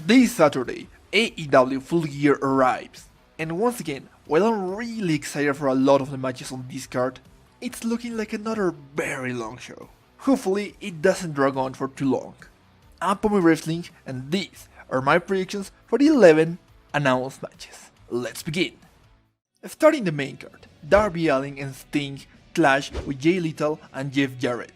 This Saturday, AEW Full Gear arrives, and once again, while I'm really excited for a lot of the matches on this card, it's looking like another very long show. Hopefully, it doesn't drag on for too long. I'm Pomi Wrestling, and these are my predictions for the 11 announced matches. Let's begin! Starting the main card, Darby Allin and Sting clash with Jay Lethal and Jeff Jarrett.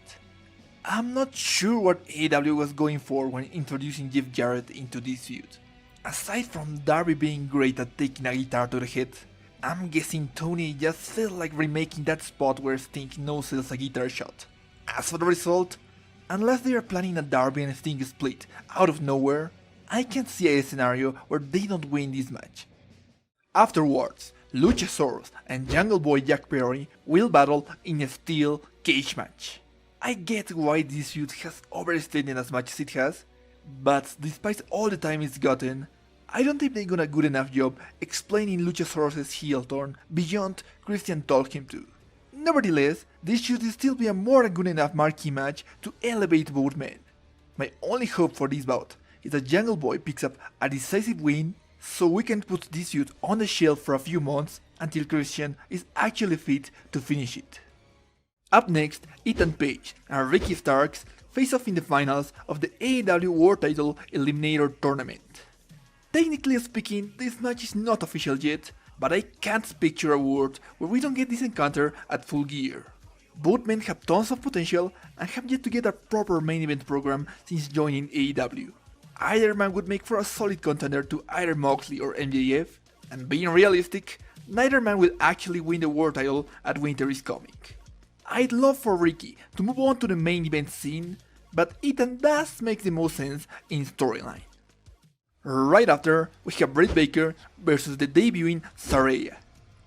I'm not sure what AEW was going for when introducing Jeff Jarrett into this feud. Aside from Darby being great at taking a guitar to the head, I'm guessing Tony just felt like remaking that spot where Sting no-sells a guitar shot. As for the result, unless they are planning a Darby and Sting split out of nowhere, I can't see a scenario where they don't win this match. Afterwards, Luchasaurus and Jungle Boy Jack Perry will battle in a steel cage match. I get why this feud has overstayed as much as it has, but despite all the time it's gotten, I don't think they done a good enough job explaining Luchasaurus' heel turn beyond Christian told him to. Nevertheless, this should still be a more than good enough marquee match to elevate both men. My only hope for this bout is that Jungle Boy picks up a decisive win so we can put this feud on the shelf for a few months until Christian is actually fit to finish it. Up next, Ethan Page and Ricky Starks face off in the finals of the AEW World Title Eliminator Tournament. Technically speaking, this match is not official yet, but I can't picture a world where we don't get this encounter at Full Gear. Both men have tons of potential and have yet to get a proper main event program since joining AEW. Either man would make for a solid contender to either Moxley or MJF, and being realistic, neither man will actually win the world title at Winter is Coming. I'd love for Ricky to move on to the main event scene, but Ethan does make the most sense in storyline. Right after, we have Britt Baker versus the debuting Saraya.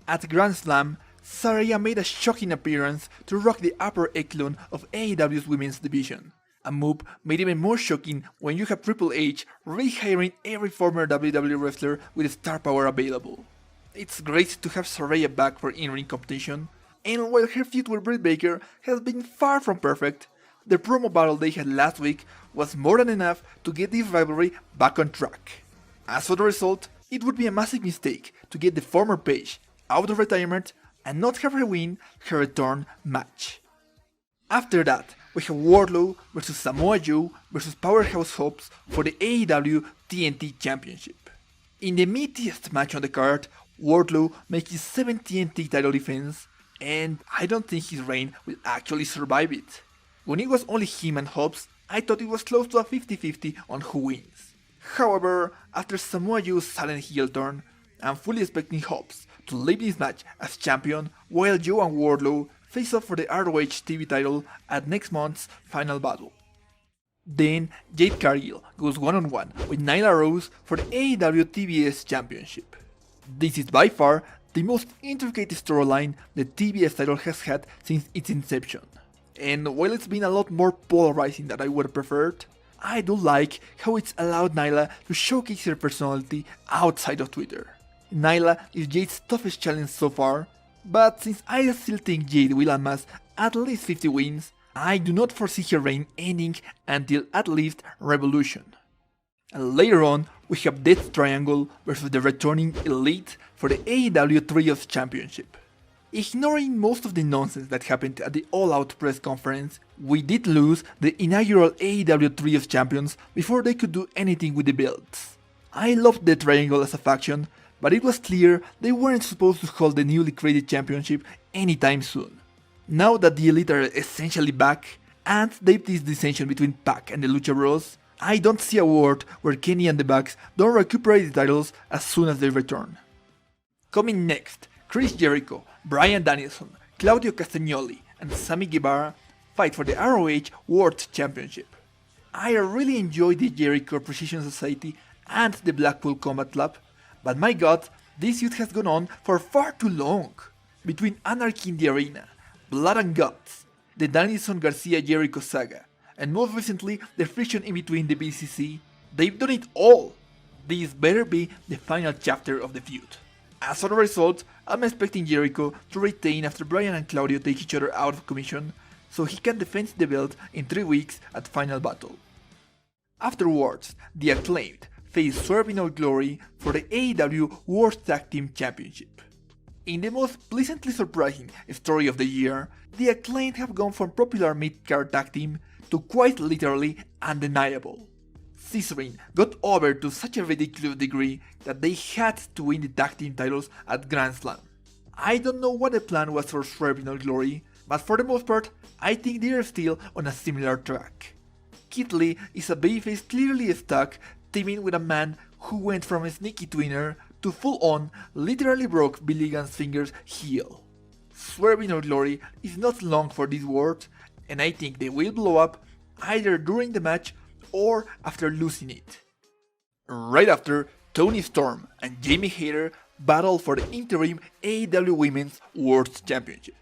At Grand Slam, Saraya made a shocking appearance to rock the upper echelon of AEW's women's division. A move made even more shocking when you have Triple H rehiring every former WWE wrestler with star power available. It's great to have Saraya back for in-ring competition, and while her feud with Britt Baker has been far from perfect, the promo battle they had last week was more than enough to get this rivalry back on track. As for the result, it would be a massive mistake to get the former Paige out of retirement and not have her win her return match. After that, we have Wardlow vs Samoa Joe vs Powerhouse Hobbs for the AEW TNT Championship. In the meatiest match on the card, Wardlow makes his 7th TNT title defense, and I don't think his reign will actually survive it. When it was only him and Hobbs, I thought it was close to a 50-50 on who wins. However, after Samoa Joe's sudden heel turn, I'm fully expecting Hobbs to leave this match as champion while Joe and Wardlow face off for the ROH TV title at next month's final battle. Then, Jade Cargill goes one-on-one with Nyla Rose for the AEW TBS Championship. This is by far the most intricate storyline the TBS title has had since its inception. And while it's been a lot more polarizing than I would have preferred, I do like how it's allowed Nyla to showcase her personality outside of Twitter. Nyla is Jade's toughest challenge so far, but since I still think Jade will amass at least 50 wins, I do not foresee her reign ending until at least Revolution. And later on, we have Death Triangle versus the returning Elite for the AEW Trios Championship. Ignoring most of the nonsense that happened at the All Out press conference, we did lose the inaugural AEW Trios Champions before they could do anything with the belts. I loved the Triangle as a faction, but it was clear they weren't supposed to hold the newly created championship anytime soon. Now that the Elite are essentially back, and they've this dissension between Pac and the Lucha Bros, I don't see a world where Kenny and the Bucks don't recuperate the titles as soon as they return. Coming next, Chris Jericho, Bryan Danielson, Claudio Castagnoli, and Sammy Guevara fight for the ROH World Championship. I really enjoy the Jericho Precision Society and the Blackpool Combat Club, but my god, this feud has gone on for far too long. Between Anarchy in the Arena, Blood and Guts, the Danielson Garcia Jericho saga, and most recently the friction in between the BCC, they've done it all. This better be the final chapter of the feud. As for the result, I'm expecting Jericho to retain after Bryan and Claudio take each other out of commission, so he can defend the belt in 3 weeks at Final Battle. Afterwards, the Acclaimed face Swerve in All Glory for the AEW World Tag Team Championship. In the most pleasantly surprising story of the year, the Acclaimed have gone from popular mid-card tag team to quite literally undeniable. Scissoring got over to such a ridiculous degree that they had to win the tag team titles at Grand Slam. I don't know what the plan was for Swerve in All Glory, but for the most part, I think they are still on a similar track. Keith Lee is a babyface clearly stuck, teaming with a man who went from a sneaky twinner to full-on, literally broke Billy Gunn's fingers heel. Swerve in All Glory is not long for this world, and I think they will blow up either during the match or after losing it. Right after, Toni Storm and Jamie Hayter battle for the interim AEW Women's World Championship.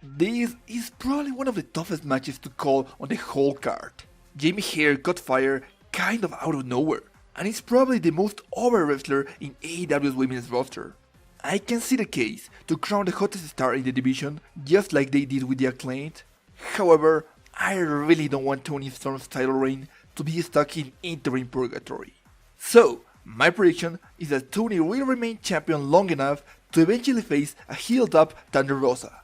This is probably one of the toughest matches to call on the whole card. Jamie Hayter caught fire kind of out of nowhere, and is probably the most over wrestler in AEW's women's roster. I can see the case to crown the hottest star in the division, just like they did with the Acclaimed. However, I really don't want Toni Storm's title reign to be stuck in interim purgatory. So, my prediction is that Toni will remain champion long enough to eventually face a heeled-up Thunder Rosa.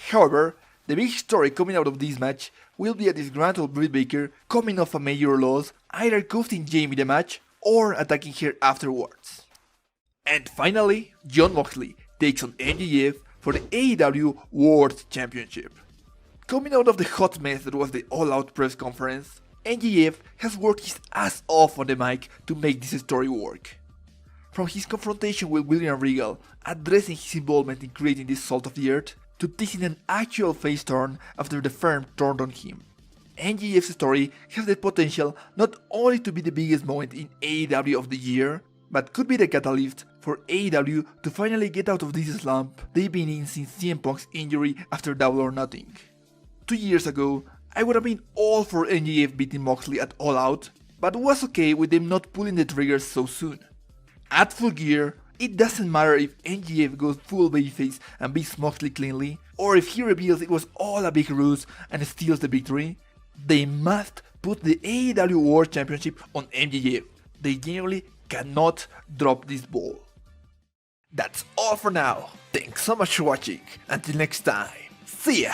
However, the big story coming out of this match will be a disgruntled Britt Baker coming off a major loss, either costing Jamie the match or attacking her afterwards. And finally, Jon Moxley takes on MJF for the AEW World Championship. Coming out of the hot mess that was the All Out press conference, MJF has worked his ass off on the mic to make this story work. From his confrontation with William Regal, addressing his involvement in creating the Salt of the Earth, to teasing an actual face turn after the firm turned on him. MJF's story has the potential not only to be the biggest moment in AEW of the year, but could be the catalyst for AEW to finally get out of this slump they've been in since CM Punk's injury after Double or Nothing. 2 years ago, I would have been all for MJF beating Moxley at All Out, but was okay with them not pulling the triggers so soon. At Full Gear, it doesn't matter if MJF goes full babyface and beats Moxley cleanly, or if he reveals it was all a big ruse and steals the victory. They must put the AEW World Championship on MJF. They genuinely cannot drop this ball. That's all for now. Thanks so much for watching. Until next time, see ya!